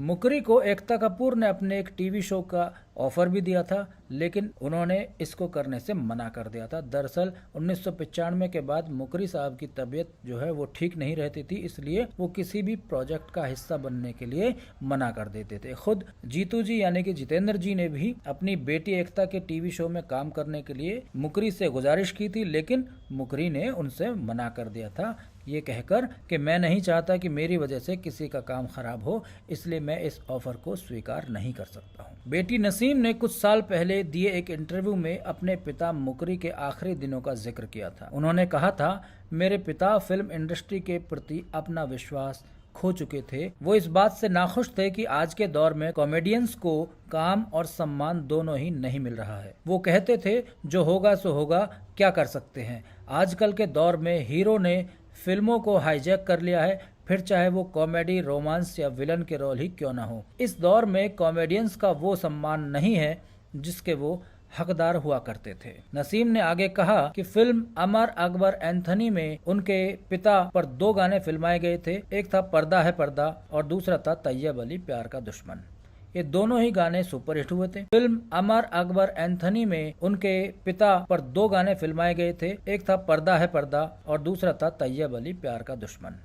मुकरी को एकता कपूर ने अपने एक टीवी शो का ऑफर भी दिया था, लेकिन उन्होंने इसको करने से मना कर दिया था। दरअसल 1995 के बाद मुकरी साहब की तबीयत जो है वो ठीक नहीं रहती थी, इसलिए वो किसी भी प्रोजेक्ट का हिस्सा बनने के लिए मना कर देते थे। खुद जीतू जी यानी कि जितेंद्र जी ने भी अपनी बेटी एकता के टीवी शो में काम करने के लिए मुकरी से गुजारिश की थी, लेकिन मुकरी ने उनसे मना कर दिया था, ये कहकर कि मैं नहीं चाहता कि मेरी वजह से किसी का काम खराब हो, इसलिए मैं इस ऑफर को स्वीकार नहीं कर सकता हूँ। बेटी नसीम ने कुछ साल पहले दिए एक इंटरव्यू में अपने पिता मुकरी के आखिरी दिनों का जिक्र किया था। उन्होंने कहा था, मेरे पिता फिल्म इंडस्ट्री के प्रति अपना विश्वास खो चुके थे। वो इस बात से नाखुश थे कि आज के दौर में कॉमेडियंस को काम और सम्मान दोनों ही नहीं मिल रहा है। वो कहते थे, जो होगा सो होगा, क्या कर सकते हैं। आजकल के दौर में हीरो ने फिल्मों को हाईजैक कर लिया है, फिर चाहे वो कॉमेडी, रोमांस या विलन के रोल ही क्यों ना हो। इस दौर में कॉमेडियंस का वो सम्मान नहीं है जिसके वो हकदार हुआ करते थे। नसीम ने आगे कहा कि फिल्म अमर अकबर एंथनी में उनके पिता पर 2 गाने फिल्माए गए थे। एक था पर्दा है पर्दा और दूसरा था तैयब अली प्यार का दुश्मन। ये दोनों ही गाने सुपरहिट हुए थे। फिल्म अमर अकबर एंथनी में उनके पिता पर 2 गाने फिल्माए गए थे। एक था पर्दा है पर्दा और दूसरा था तैयब अली प्यार का दुश्मन।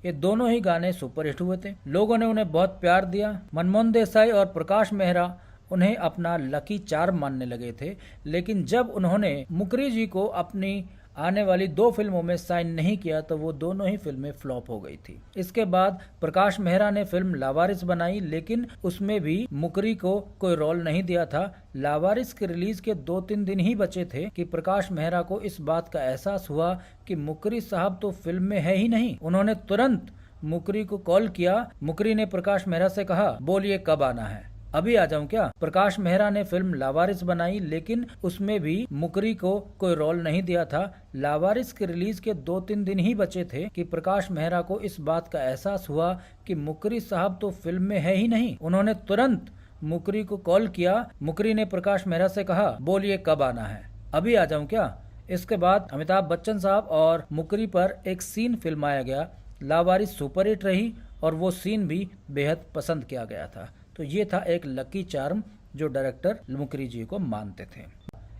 ये दोनों ही गाने सुपरहिट हुए थे। लोगों ने उन्हें बहुत प्यार दिया। मनमोहन देसाई और प्रकाश मेहरा उन्हें अपना लकी चार्म मानने लगे थे, लेकिन जब उन्होंने मुकरी जी को अपनी आने वाली 2 फिल्मों में साइन नहीं किया तो वो दोनों ही फिल्में फ्लॉप हो गई थी। इसके बाद प्रकाश मेहरा ने फिल्म लावारिस बनाई, लेकिन उसमें भी मुकरी को कोई रोल नहीं दिया था। लावारिस के रिलीज के 2-3 दिन ही बचे थे कि प्रकाश मेहरा को इस बात का एहसास हुआ कि मुकरी साहब तो फिल्म में है ही नहीं। उन्होंने तुरंत मुकरी को कॉल किया। मुकरी ने प्रकाश मेहरा से कहा, बोलिए कब आना है, अभी आ जाऊं क्या। प्रकाश मेहरा ने फिल्म लावारिस बनाई, लेकिन उसमें भी मुकरी को कोई रोल नहीं दिया था। लावारिस के रिलीज के 2-3 दिन ही बचे थे कि प्रकाश मेहरा को इस बात का एहसास हुआ कि मुकरी साहब तो फिल्म में है ही नहीं। उन्होंने तुरंत मुकरी को कॉल किया। मुकरी ने प्रकाश मेहरा से कहा, बोलिए कब आना है, अभी आ जाऊं क्या। इसके बाद अमिताभ बच्चन साहब और मुकरी पर एक सीन फिल्माया गया। लावारिस सुपरहिट रही और वो सीन भी बेहद पसंद किया गया था। तो ये था एक लकी चार्म जो डायरेक्टर मुकरी जी को मानते थे।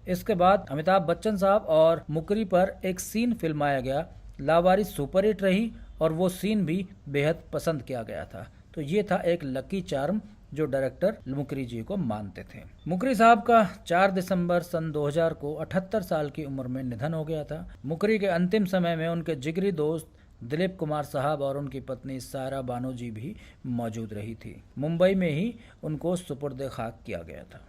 इसके बाद अमिताभ बच्चन साहब और मुकरी पर एक सीन फिल्माया गया। लावारिस सुपरहिट रही और वो सीन भी बेहद पसंद किया गया था। तो ये था एक लकी चार्म जो डायरेक्टर मुकरी जी को मानते थे। मुकरी साहब का 4 दिसंबर सन 2000 को 78 साल की उम्र में निधन हो गया था। मुकरी के अंतिम समय में उनके जिगरी दोस्त दिलीप कुमार साहब और उनकी पत्नी सारा बानो जी भी मौजूद रही थी। मुंबई में ही उनको सुपुर्द खाक किया गया था।